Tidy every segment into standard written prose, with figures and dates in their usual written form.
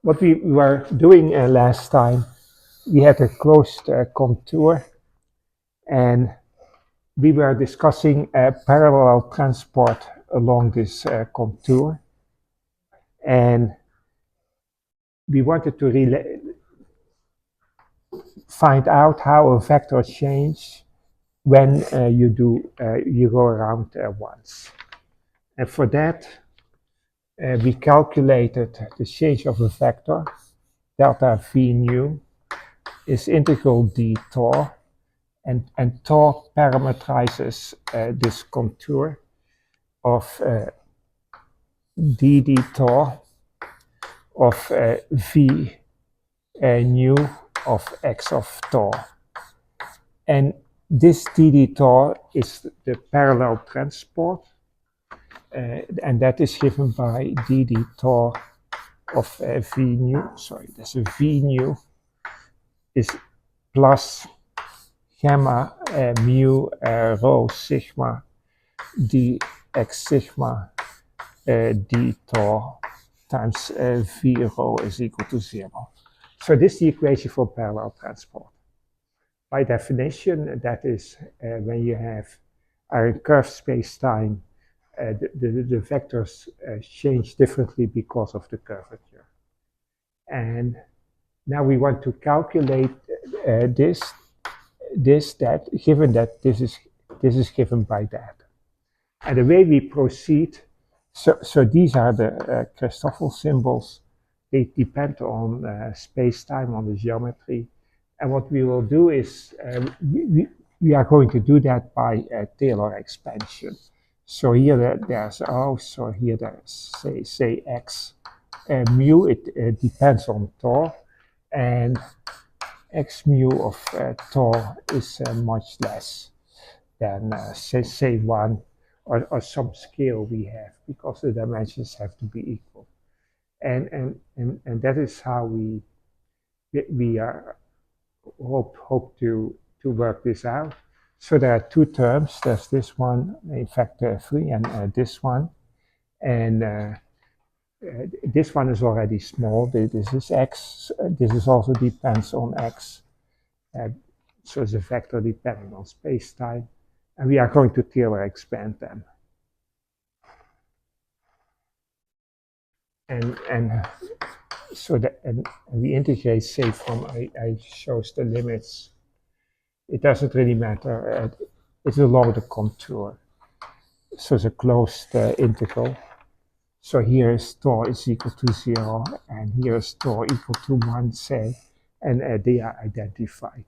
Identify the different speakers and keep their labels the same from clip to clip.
Speaker 1: what we were doing last time, we had a closed contour, and we were discussing parallel transport along this contour, and we wanted to find out how a vector changes when you go around once. And for that, we calculated the change of a vector, delta v nu, is integral d tau, and tau parameterizes this contour of dd tau of v nu of x of tau. And this dd tau is the parallel transport, and that is given by dd tau of v nu, sorry, that's a v nu is plus gamma mu rho sigma dx sigma d tau times v rho is equal to 0. So this is the equation for parallel transport. By definition, that is when you have a curved space-time, the vectors change differently because of the curvature. And now we want to calculate that given that this is given by that. And the way we proceed, so these are the Christoffel symbols. They depend on space-time, on the geometry. And what we will do is we are going to do that by Taylor expansion. So here there's O, so here there's say X mu, it depends on tau, and X mu of tau is much less than say 1 or some scale we have, because the dimensions have to be equal. And that is how we are hope to work this out. So there are two terms. There's this one, in fact, 3, and this one. And this one is already small. This is x. This is also depends on x. So it's a vector depending on space-time. And we are going to Taylor expand them. And so that, and we integrate, say, from, I shows the limits. It doesn't really matter. It's along the contour. So it's a closed integral. So here is tau is equal to 0, and here is tau equal to 1, say, and they are identified.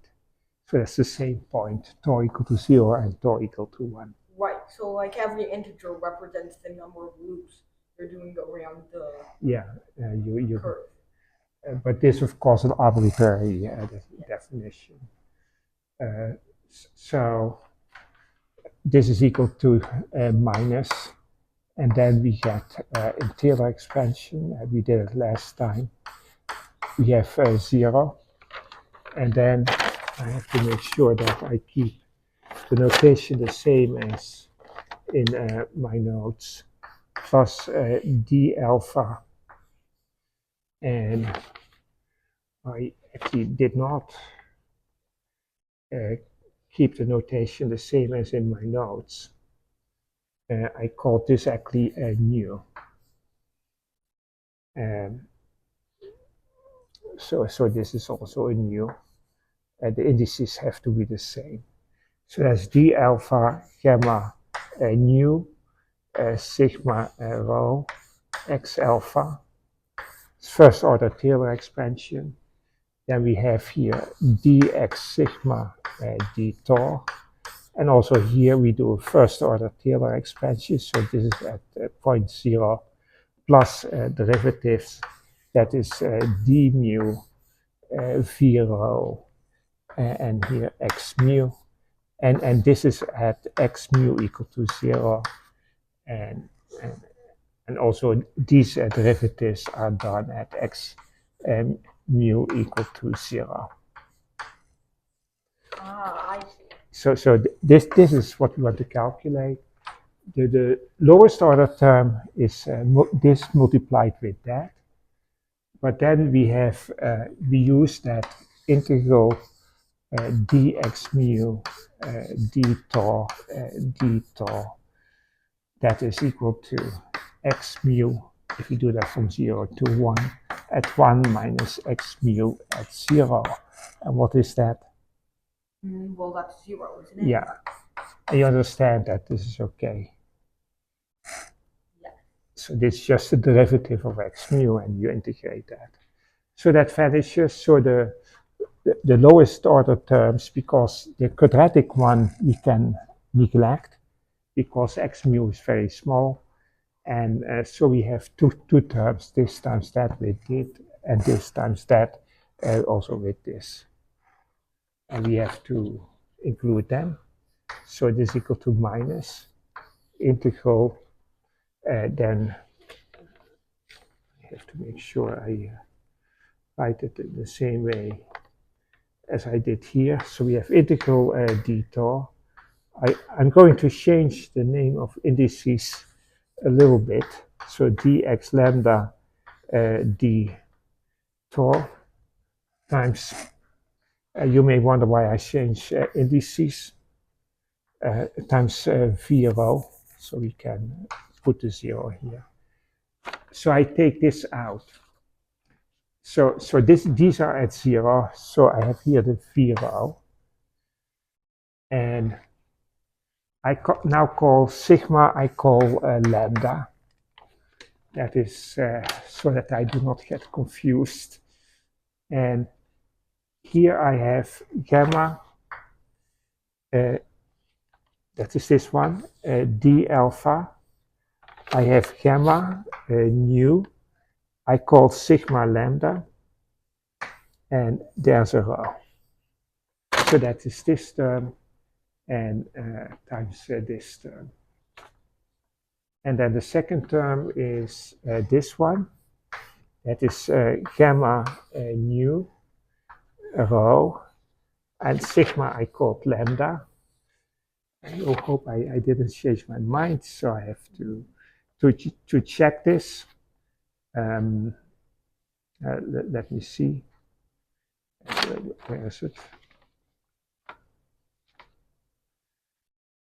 Speaker 1: So that's the same point, tau equal to 0 and tau equal to 1.
Speaker 2: Right, so like every integer represents the number of loops you're doing around the curve.
Speaker 1: But this, of course, an arbitrary definition. So this is equal to minus, and then we get in Taylor expansion, we did it last time, we have 0, and then I have to make sure that I keep the notation the same as in my notes, plus d alpha, and I actually did not keep the notation the same as in my notes. I called this actually nu. So this is also a nu. The indices have to be the same. So that's d alpha gamma nu sigma rho x alpha. It's first order Taylor expansion. Then we have here dx sigma d tau. And also here we do a first order Taylor expansion. So this is at point 0 plus derivatives. That is d mu v rho and here x mu. And this is at x mu equal to 0. And also these derivatives are done at x mu equal to 0.
Speaker 2: I see.
Speaker 1: So this is what we want to calculate. The lowest order term is this multiplied with that. but then we use that integral dx mu d tau that is equal to x mu, if you do that from 0 to 1, at 1 minus x mu at 0. And what is that?
Speaker 2: Well, that's 0, isn't it?
Speaker 1: Yeah. And you understand that this is okay.
Speaker 2: Yeah.
Speaker 1: So this is just the derivative of x mu, and you integrate that. So that vanishes. So the lowest order terms, because the quadratic one we can neglect, because x mu is very small. And so we have two terms, this times that with it, and this times that also with this. And we have to include them. So this is equal to minus integral, then I have to make sure I write it in the same way as I did here. So we have integral d tau. I'm going to change the name of indices a little bit. So dx lambda d tau times, you may wonder why I change indices, times v rho. So we can put the 0 here. So I take this out. So these are at 0. So I have here the v rho. And I now call sigma, I call lambda. That is so that I do not get confused. And here I have gamma, that is this one, d alpha. I have gamma nu, I call sigma lambda, and there's a rho. So that is this term, and times this term. And then the second term is this one. That is gamma nu rho, and sigma I called lambda. I hope I didn't change my mind, so I have to check this. Let me see. Where is it?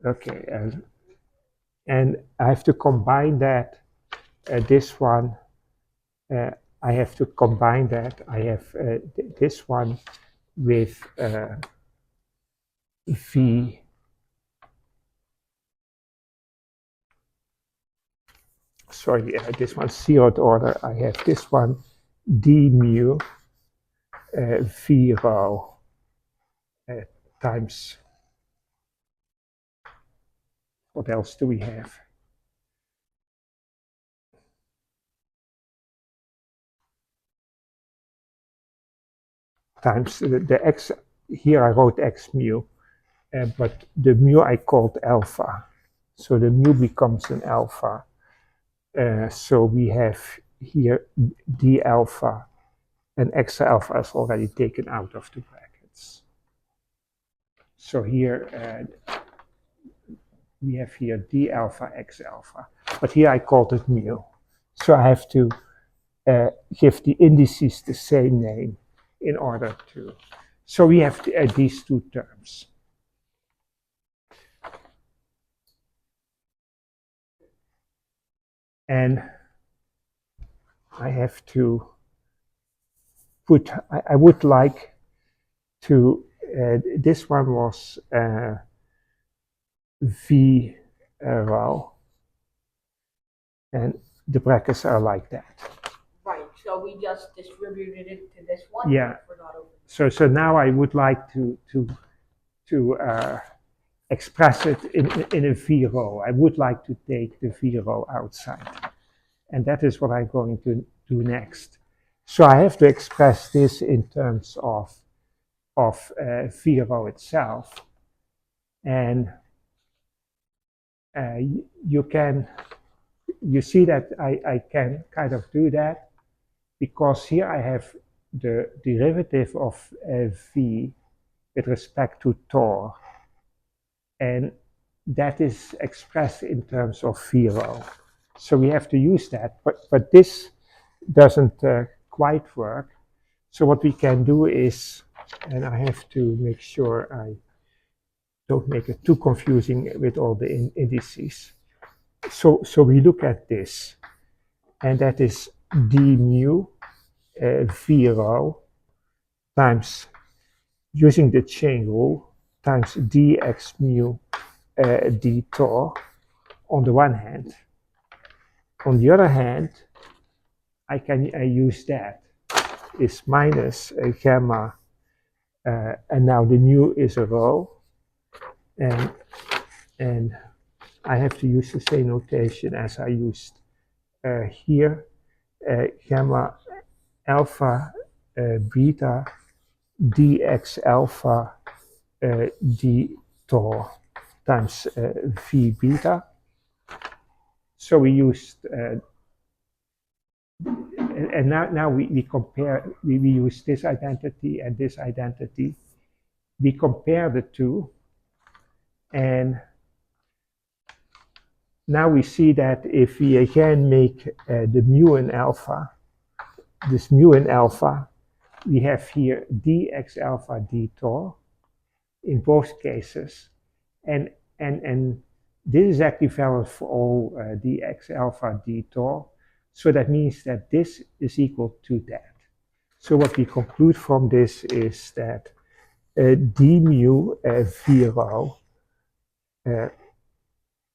Speaker 1: Okay, and I have to combine that. This one, I have to combine that. I have this one with v. Sorry, this one's zeroth order. I have this one d mu v rho times, what else do we have? Times the x, here I wrote x mu, but the mu I called alpha. So the mu becomes an alpha. So we have here d alpha, and extra alpha is already taken out of the brackets. So here we have here d alpha x alpha, but here I called it mu. So I have to give the indices the same name in order to. So we have these two terms. And I have to put, I would like to, this one was v rho, and the brackets are like that.
Speaker 2: Right, so we just distributed it to this one?
Speaker 1: Yeah. So now I would like to express it in a v rho. I would like to take the v rho outside. And that is what I'm going to do next. So I have to express this in terms of v rho itself. And you see that I can kind of do that, because here I have the derivative of v with respect to tau, and that is expressed in terms of v rho. So we have to use that, but this doesn't quite work. So what we can do is, and I have to make sure I don't make it too confusing with all the indices. So we look at this, and that is d mu v rho times, using the chain rule, times dx mu d tau on the one hand. On the other hand, I use that. It's minus gamma, and now the mu is a rho, and I have to use the same notation as I used here, gamma alpha beta dx alpha d tau times v beta. So we used, and now we compare, we use this identity and this identity. We compare the two, and now we see that if we again make the mu and alpha, this mu and alpha, we have here dx alpha d tau in both cases, and this is actually valid for all dx alpha d tau. So that means that this is equal to that. So what we conclude from this is that d mu v rho,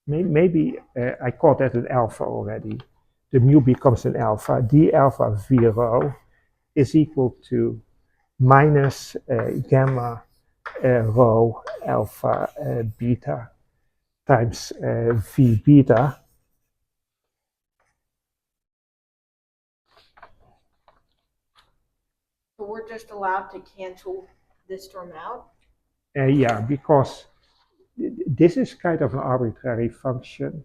Speaker 1: maybe I called that an alpha already. The mu becomes an alpha. D alpha v rho is equal to minus gamma rho alpha beta times v beta.
Speaker 2: So we're just allowed to cancel this term out?
Speaker 1: Yeah, because this is kind of an arbitrary function,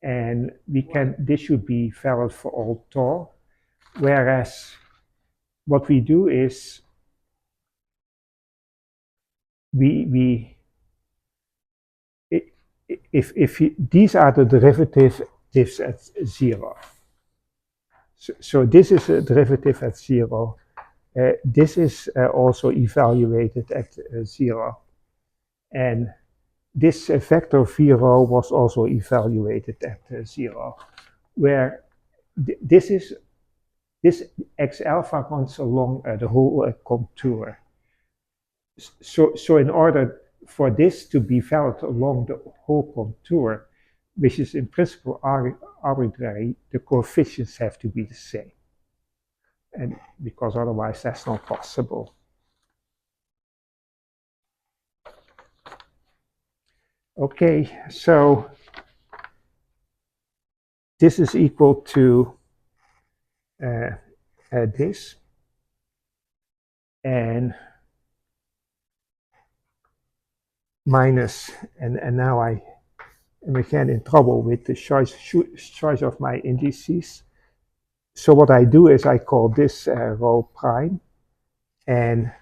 Speaker 1: and this should be valid for all tau, whereas what we do is these are the derivatives at 0. So this is a derivative at 0. This is also evaluated at 0. And this vector v rho was also evaluated at 0, where this x alpha runs along the whole contour. So in order for this to be valid along the whole contour, which is in principle arbitrary, the coefficients have to be the same, and because otherwise that's not possible. Okay, so this is equal to this, and minus, and now I am again in trouble with the choice of my indices. So what I do is I call this rho prime, and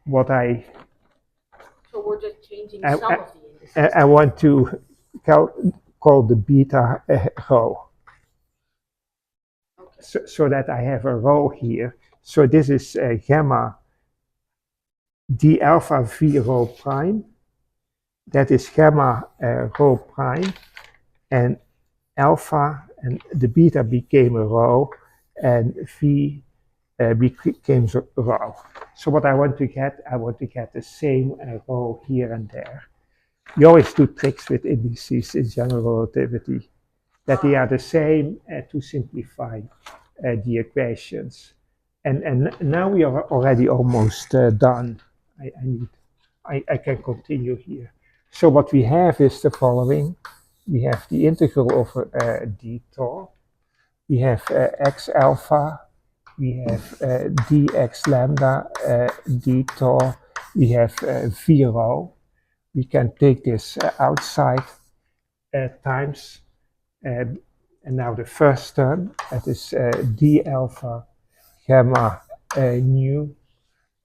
Speaker 1: what
Speaker 2: So we're just changing some of the indices.
Speaker 1: I want to call the beta rho. Okay. So that I have a rho here. So this is gamma d alpha v rho prime. That is gamma rho prime, and alpha and the beta became a rho, and v became a rho. So what I want to get the same rho here and there. You always do tricks with indices in general relativity, that they are the same to simplify the equations. And now we are already almost done. I can continue here. So what we have is the following. We have the integral over d tau. We have x alpha. We have dx lambda d tau. We have v rho. We can take this outside times, and now the first term, that is d alpha gamma nu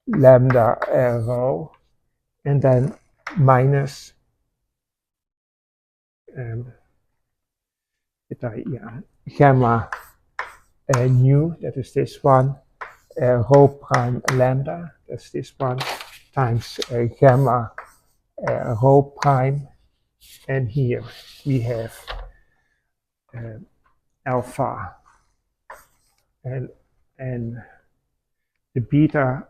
Speaker 1: lambda rho, and then minus gamma nu, that is this one, rho prime lambda, that's this one, times gamma rho prime, and here we have alpha, and the beta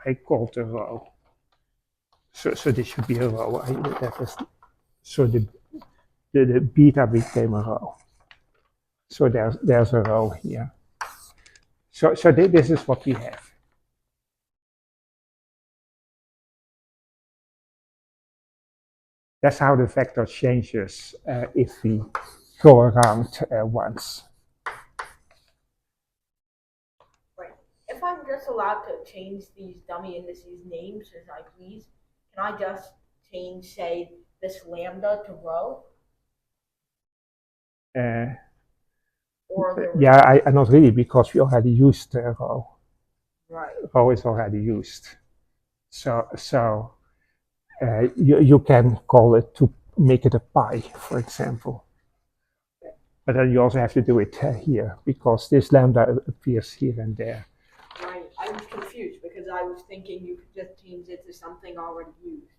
Speaker 1: I called a rho. So this should be a rho. So the beta became a rho. So there's a rho here. So this is what we have. That's how the vector changes if we go around once.
Speaker 2: Right. If I'm just allowed to change these dummy indices names as I please, can I just change, say, this lambda to rho?
Speaker 1: Yeah, not really, because we already used rho.
Speaker 2: Right.
Speaker 1: Rho is already used. So you can call it to make it a pi, for example. But then you also have to do it here, because this lambda appears here and there.
Speaker 2: Right. I was confused because I was thinking you could just change it to something already used.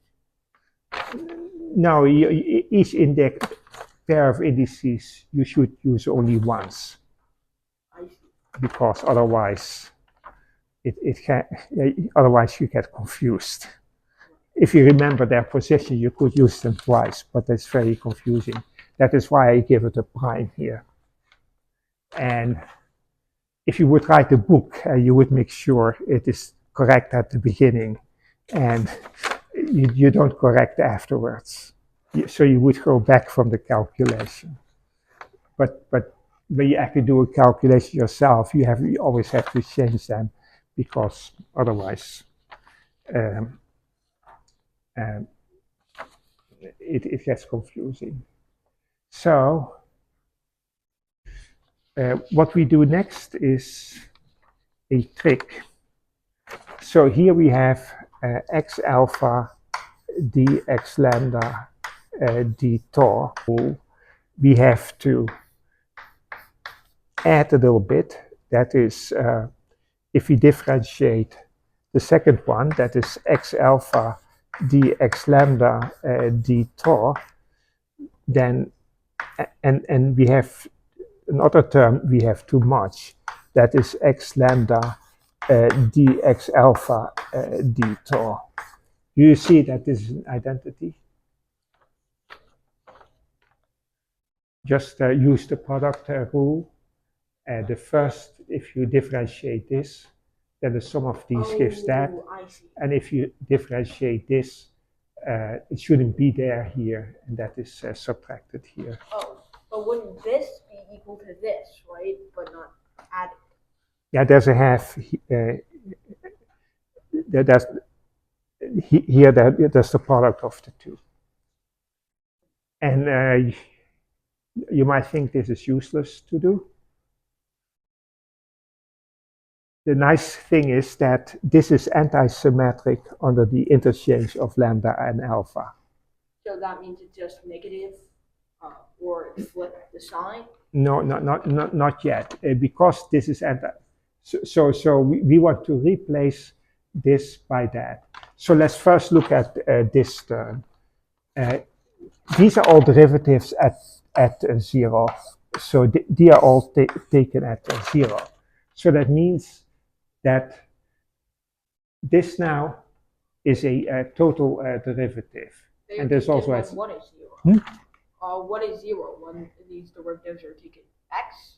Speaker 1: No, each pair of indices you should use only once.
Speaker 2: I see.
Speaker 1: Because otherwise otherwise you get confused. If you remember their position, you could use them twice, but that's very confusing. That is why I give it a prime here. And if you would write a book, you would make sure it is correct at the beginning, and you don't correct afterwards. So you would go back from the calculation. But when you actually do a calculation yourself, you always have to change them, because otherwise it gets confusing. So what we do next is a trick. So here we have x alpha dx lambda d tau. We have to add a little bit. That is, if we differentiate the second one, that is x alpha dx lambda d tau, then and we have another term we have too much, that is x lambda dx alpha d tau. Do you see that this is an identity? Just use the product rule. The first, if you differentiate this, then the sum of these gives that.
Speaker 2: I see.
Speaker 1: And if you differentiate this, it shouldn't be there here, and that is subtracted here.
Speaker 2: Oh, but wouldn't this be equal to this, right? But not added.
Speaker 1: Yeah, there's a half. There's the product of the two. And you might think this is useless to do. The nice thing is that this is antisymmetric under the interchange of lambda and alpha.
Speaker 2: So that means it's just negative, or flip the sign?
Speaker 1: No, not yet, because this is anti. So we want to replace this by that. So let's first look at this term. These are all derivatives at 0. So they are all taken at 0. So that means that this now is a total derivative. And there's also
Speaker 2: what is 0? What is 0 when these derivatives are taken? X?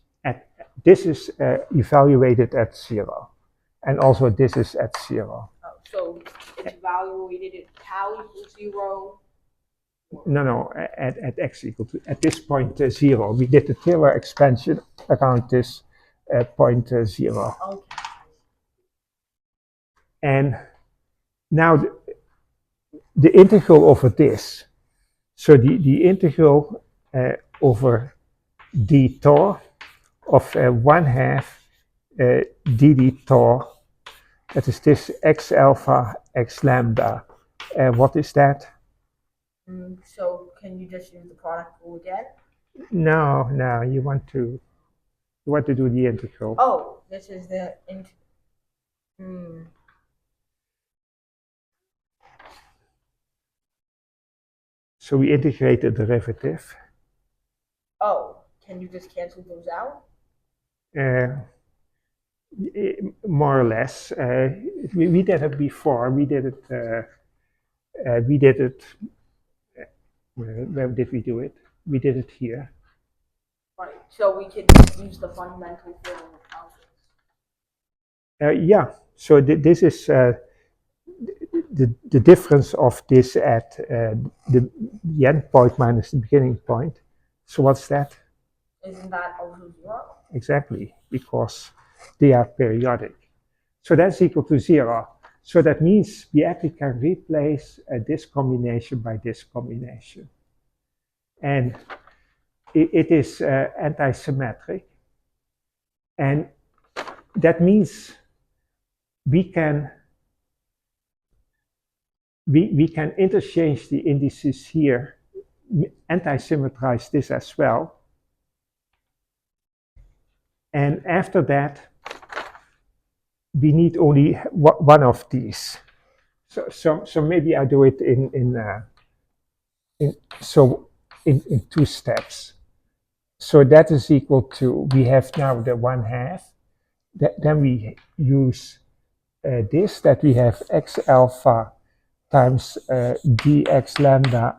Speaker 1: This is evaluated at 0. And also this is at 0.
Speaker 2: Oh, so it's evaluated at tau equals 0?
Speaker 1: No, at x equal to, at this point 0. We did the Taylor expansion around this point 0.
Speaker 2: Okay.
Speaker 1: And now the integral over this, so the integral over d tau of 1/2 dd tau, that is this x alpha x lambda. What is that?
Speaker 2: So can you just use the product rule again?
Speaker 1: No, you want You want to do the integral.
Speaker 2: Oh, this is the
Speaker 1: So we integrate the derivative.
Speaker 2: Oh, can you just cancel those out?
Speaker 1: More or less. We did it before. We did it. Where did we do it? We did it here.
Speaker 2: Right. So we can just use the fundamental form of calculus.
Speaker 1: Yeah. So this is the difference of this at the end point minus the beginning point. So what's that?
Speaker 2: Isn't that also 0?
Speaker 1: Exactly, because they are periodic. So that's equal to 0. So that means we actually can replace this combination by this combination. And it is antisymmetric. And that means we can interchange the indices here, antisymmetrize this as well. And after that, we need only one of these. So maybe I do it in 2 steps. So that is equal to, we have now the 1/2. Then we use this, that we have x alpha times dx lambda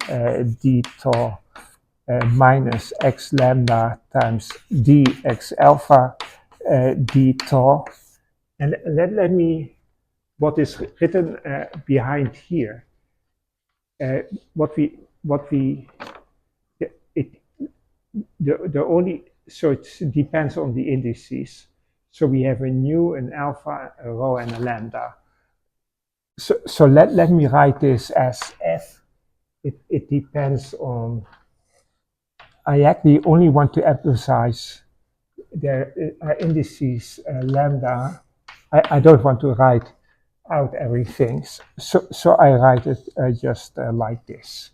Speaker 1: d tau minus x lambda times dx alpha d tau. And let me, what is written behind here, the only, so it depends on the indices. So we have a nu, an alpha, a rho, and a lambda. So let me write this as f. It depends on, I actually only want to emphasize the indices lambda. I don't want to write out everything. So I write it just like this.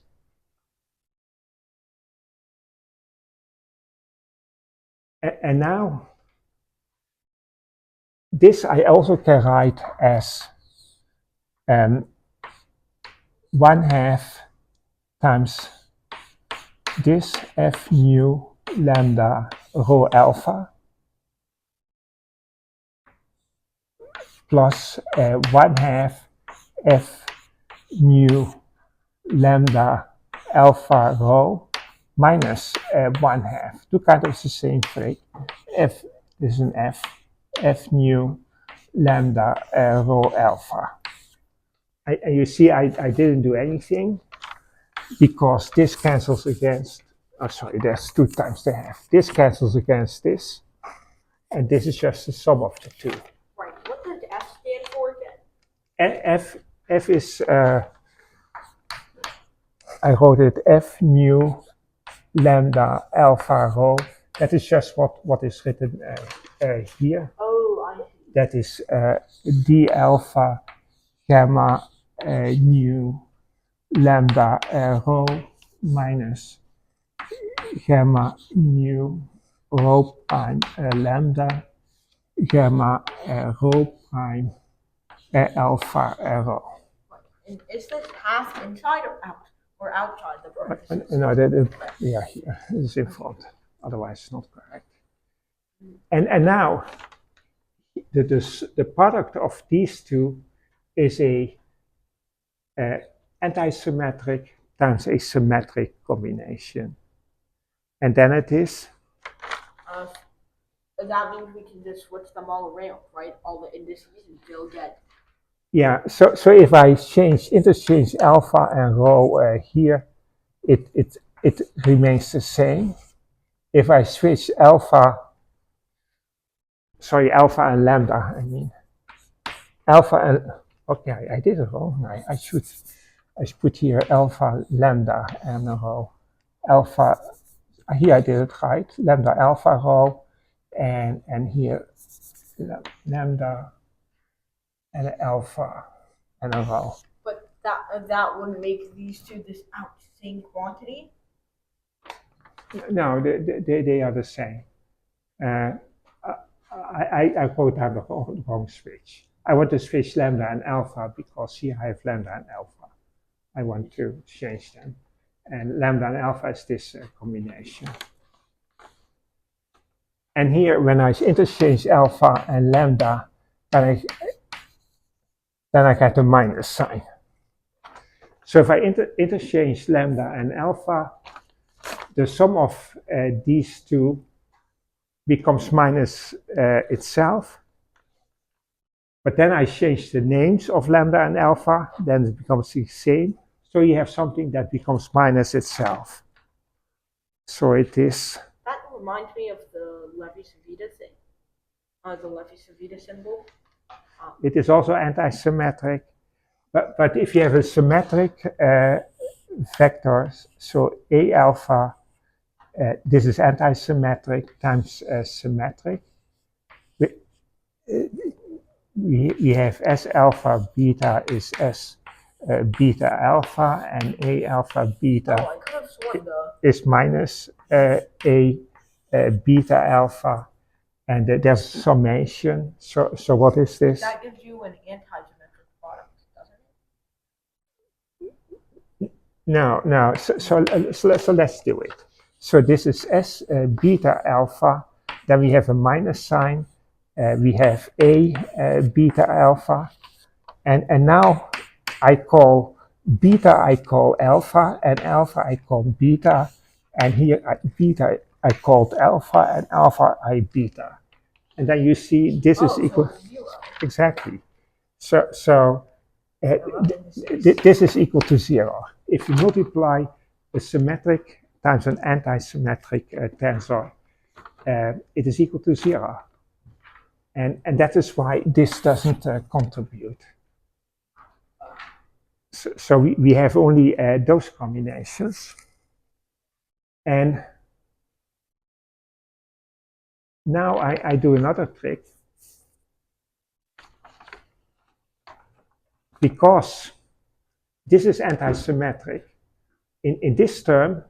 Speaker 1: And now, this I also can write as 1/2 times this f nu lambda rho alpha plus 1/2 f nu lambda alpha rho minus 1/2. Two kind of the same thing. F, this is an f nu lambda rho alpha. And you see I didn't do anything because this cancels against, oh sorry, there's 2 times the half. This cancels against this, and this is just the sum of the 2.
Speaker 2: Right. What does F stand for again?
Speaker 1: F is, I wrote it f nu lambda alpha rho. That is just what is written here.
Speaker 2: Oh, I see.
Speaker 1: That is d alpha gamma nu lambda rho minus gamma nu rho prime lambda gamma rho prime alpha rho.
Speaker 2: And is this half inside or outside the parentheses?
Speaker 1: No, yeah, here, this is in front. Otherwise, it's not correct. And now, the product of these two is a antisymmetric times a symmetric combination. And then it is?
Speaker 2: That means we can just switch them all around, right? All the indices and still get.
Speaker 1: Yeah, so if I interchange alpha and rho here, it remains the same. If I switch alpha and lambda, I mean. Alpha and, okay, I did it wrong. I should put here alpha, lambda, and rho. Alpha, here I did it right. Lambda, alpha, rho, and here lambda, and alpha, and a rho.
Speaker 2: But that would make these two the same quantity?
Speaker 1: No, they are the same. I wrote down the wrong switch. I want to switch lambda and alpha because here I have lambda and alpha. I want to change them. And lambda and alpha is this combination. And here, when I interchange alpha and lambda, then I get a minus sign. So if I interchange lambda and alpha, the sum of these two becomes minus itself. But then I change the names of lambda and alpha, then it becomes the same. So you have something that becomes minus itself. So it is.
Speaker 2: That reminds me of the Levi-Civita thing, the Levi-Civita symbol.
Speaker 1: It is also antisymmetric. But if you have a symmetric vector, so A alpha, this is antisymmetric times symmetric. We have S alpha beta is S beta alpha, and A alpha beta is minus A beta alpha, and there's summation. So what is this?
Speaker 2: That gives you an antisymmetric product, doesn't it?
Speaker 1: No. So let's do it. So this is S beta alpha. Then we have a minus sign. We have A beta alpha. And now I call beta, I call alpha, and alpha I call beta. And here beta I called alpha, and alpha I beta. And then you see this is equal.
Speaker 2: So zero.
Speaker 1: Exactly. So this is equal to 0. If you multiply a symmetric times an antisymmetric tensor, it is equal to 0. And that is why this doesn't contribute. So we have only those combinations. And now I do another trick. Because this is antisymmetric, in this term,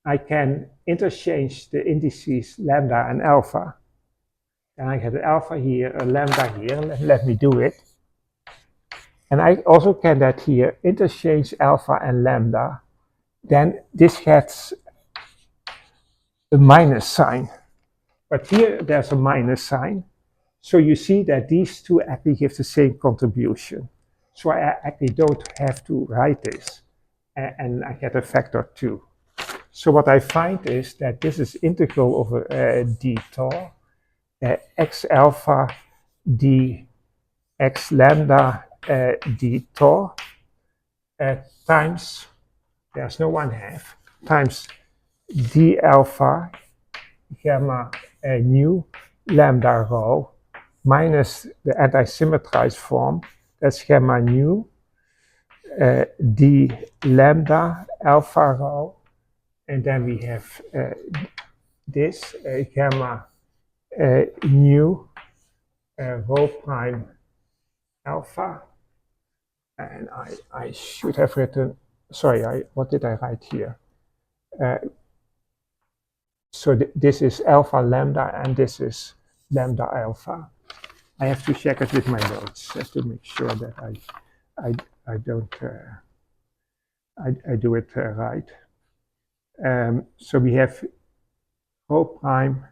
Speaker 1: I can interchange the indices lambda and alpha. And I have an alpha here, a lambda here. Let me do it. And I also can that here, interchange alpha and lambda. Then this gets a minus sign. But here there's a minus sign. So you see that these two actually give the same contribution. So I actually don't have to write this. And I get a factor 2. So what I find is that this is integral over d tau, x alpha d x lambda d tau times, there's no 1/2, times d alpha gamma nu lambda rho minus the antisymmetrized form, that's gamma nu d lambda alpha rho, and then we have this gamma nu rho prime alpha, and I should have written, sorry, what did I write here? So this is alpha lambda, and this is lambda alpha. I have to check it with my notes to make sure that I don't I do it right. So we have rho prime.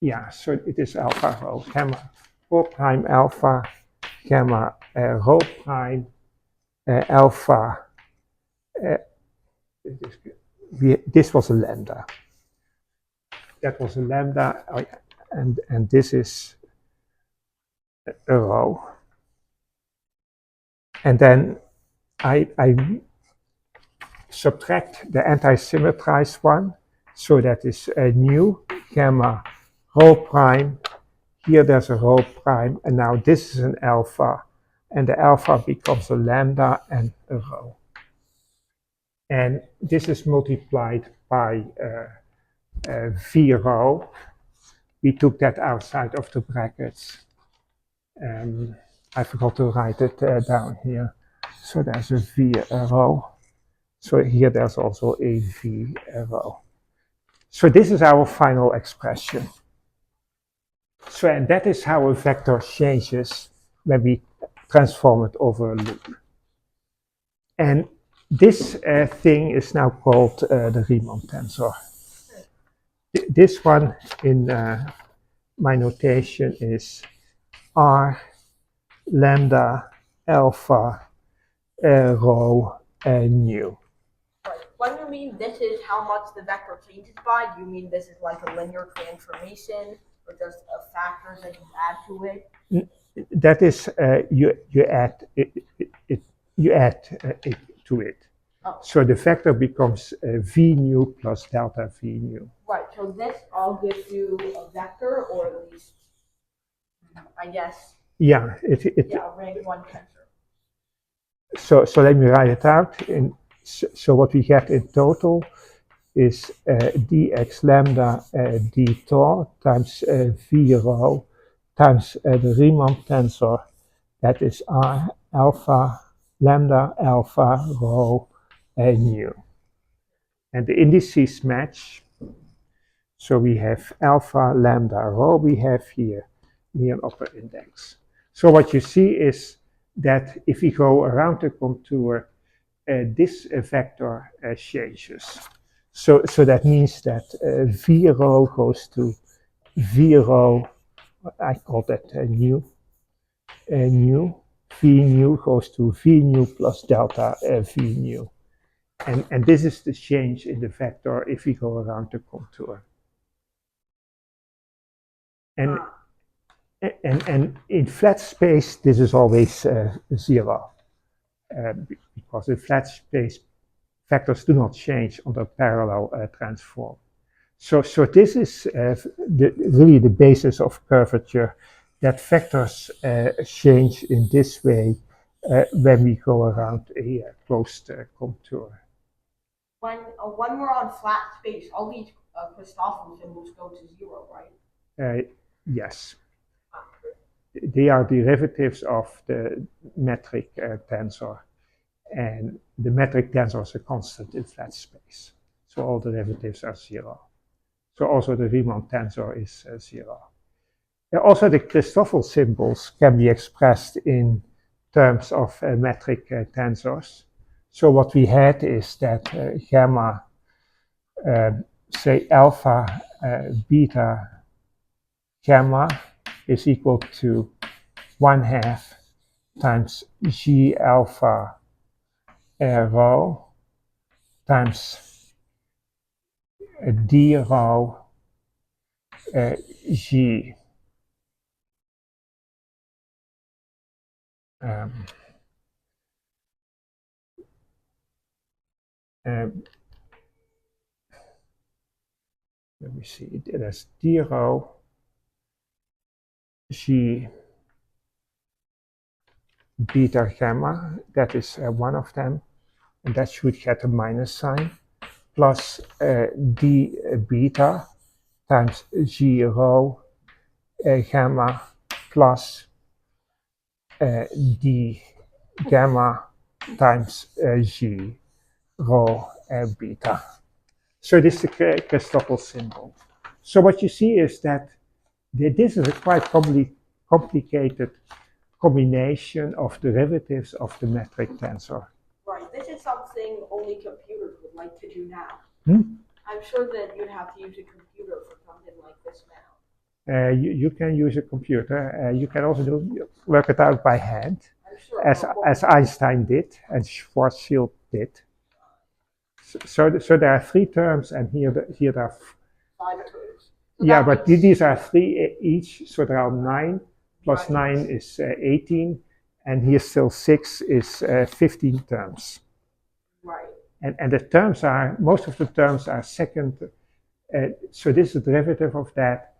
Speaker 1: Yeah, so it is alpha rho, gamma rho prime alpha, gamma rho prime alpha. This was a lambda. That was a lambda, and this is a rho. And then I subtract the antisymmetrized one, so that is nu gamma rho prime. Here there's a rho prime, and now this is an alpha, and the alpha becomes a lambda and a rho. And this is multiplied by v rho. We took that outside of the brackets. I forgot to write it down here. So there's a v rho. So here there's also a v rho. So this is our final expression. So, and that is how a vector changes when we transform it over a loop. And this thing is now called the Riemann tensor. This one in my notation is R lambda alpha rho nu.
Speaker 2: Right. When you mean this is how much the vector changes by, do you mean this is like a linear transformation, or just a factor that you add to it?
Speaker 1: That is you add it to it.
Speaker 2: Oh.
Speaker 1: So the vector becomes v nu plus delta v nu.
Speaker 2: Right. So this all gives you a vector, or at least, I guess.
Speaker 1: Yeah.
Speaker 2: Rank 1 tensor.
Speaker 1: So let me write it out. So what we get in total is dx lambda d tau times v rho times the Riemann tensor. That is R alpha lambda alpha rho nu. And the indices match. So we have alpha lambda rho we have here near upper index. So what you see is that if we go around the contour, this vector changes. So that means that v rho goes to v rho, I call that nu, v nu goes to v nu plus delta v nu. And this is the change in the vector if we go around the contour. And in flat space, this is always 0. Because in flat space, vectors do not change under parallel transform. So this is really the basis of curvature, that vectors change in this way when we go around a closed contour.
Speaker 2: When we're on flat space, all these Christoffel symbols go to 0, right?
Speaker 1: Yes. They are derivatives of the metric tensor. And the metric tensor is a constant in flat space. So all derivatives are 0. So also the Riemann tensor is 0. And also the Christoffel symbols can be expressed in terms of metric tensors. So what we had is that gamma, say alpha, beta, gamma is equal to 1/2 times g alpha rho times d rho g. Let me see, that's d rho g beta gamma, that is one of them, and that should get a minus sign, plus d beta times g rho gamma plus d gamma times g rho beta. So this is the Christoffel symbol. So what you see is that this is a quite complicated combination of derivatives of the metric tensor.
Speaker 2: Right. This is something only computers would like to do now. I'm sure that you'd have to use a computer for something like this now.
Speaker 1: You can use a computer. You can also work it out by hand,
Speaker 2: sure,
Speaker 1: as Einstein did and Schwarzschild did. So there are 3 terms, and here there are
Speaker 2: 5 terms.
Speaker 1: So yeah, but these are 3 each, so there are 9. Plus 9 is 18, and here still 6 is 15 terms.
Speaker 2: Right.
Speaker 1: And the terms are, most of the terms are second, so this is a derivative of that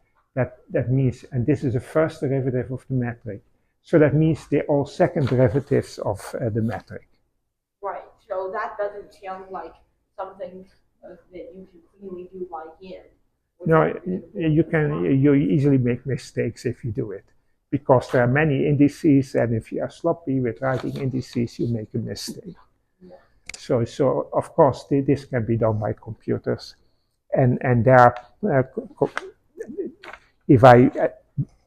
Speaker 1: means, and this is the first derivative of the metric. So that means they're all second derivatives of the metric.
Speaker 2: Right, so that doesn't sound like something that you can cleanly do by hand.
Speaker 1: No, you easily make mistakes if you do it, because there are many indices, and if you are sloppy with writing indices, you make a mistake. Yeah. So of course this can be done by computers, and there are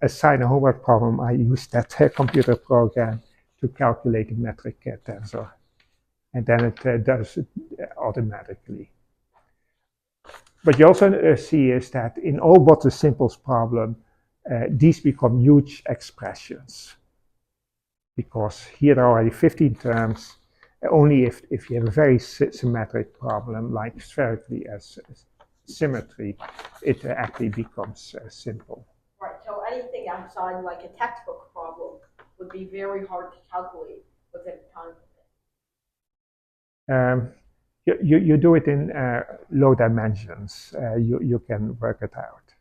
Speaker 1: assign a homework problem, I use that computer program to calculate the metric tensor. And then it does it automatically. What you also see is that in all but the simplest problem, these become huge expressions. Because here there are already 15 terms, only if you have a very symmetric problem, like spherically as symmetry, it actually becomes simple.
Speaker 2: Right, so anything outside like a textbook problem would be very hard to calculate within a time limit.
Speaker 1: You do it in low dimensions. You can work it out.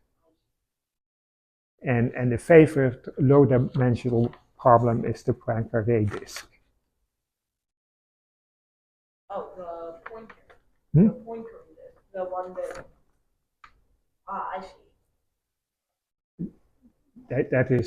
Speaker 1: And the favorite low-dimensional problem is the Poincaré disk.
Speaker 2: Oh, the pointer.
Speaker 1: Hmm?
Speaker 2: The pointer disk. The one that. Ah, I see.
Speaker 1: That is